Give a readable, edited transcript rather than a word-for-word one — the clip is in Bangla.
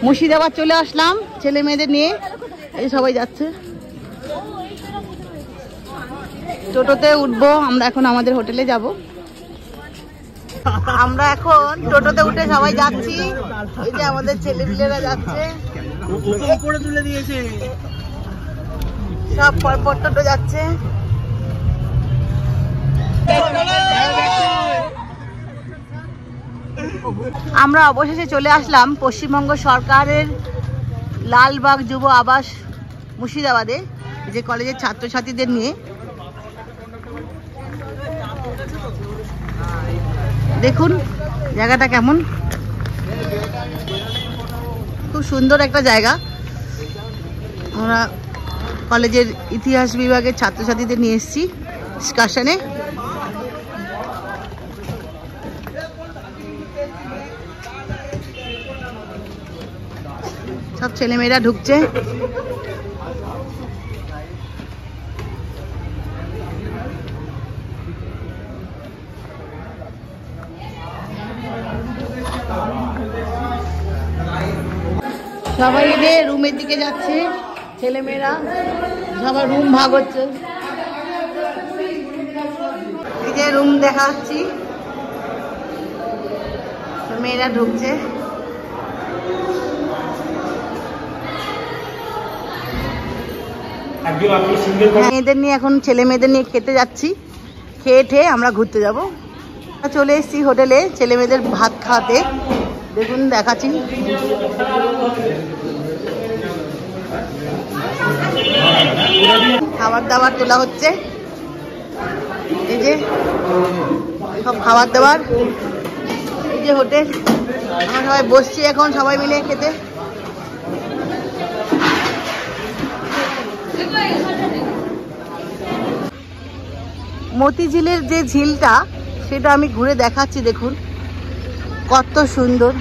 মুর্শিদাবাদ চলে আসলাম ছেলে মেয়েদের নিয়ে, এই সবাই যাচ্ছে। টোটোতে উঠবো আমরা, এখন আমাদের হোটেলে যাব। আমরা এখন টোটোতে উঠে সবাই যাচ্ছি। এই যে আমাদের ছেলেপিলেরা যাচ্ছে, সব পরপর টোটো যাচ্ছে। আমরা অবশেষে চলে আসলাম পশ্চিমবঙ্গ সরকারের লালবাগ যুব আবাস মুর্শিদাবাদে, যে কলেজের ছাত্রছাত্রীদের নিয়ে। দেখুন জায়গাটা কেমন, খুব সুন্দর একটা জায়গা। আমরা কলেজের ইতিহাস বিভাগের ছাত্রছাত্রীদের নিয়ে এসেছি এক্সকারশনে। সব ছেলেমেয়েরা ঢুকছে। সবাই এদের রুমের দিকে যাচ্ছে, ছেলেমেয়েরা সবার রুম ভাগ হচ্ছে। এই যে রুম দেখাচ্ছি, মেয়েরা ঢুকছে। মেয়েদের নিয়ে এখন ছেলে মেয়েদের নিয়ে খেতে যাচ্ছি, খেয়ে ঠেয়ে আমরা ঘুরতে যাব। চলে এসেছি হোটেলে ছেলে মেয়েদের ভাত খাওয়াতে। দেখুন দেখাচ্ছি, খাবার দাবার তোলা হচ্ছে। এই যে সব খাবার দাবার, এই যে হোটেল। আমরা সবাই বসছি এখন সবাই মিলে খেতে। মতিঝিলের যে ঝিলটা সেটা আমি ঘুরে দেখাচ্ছি, দেখুন কত সুন্দর।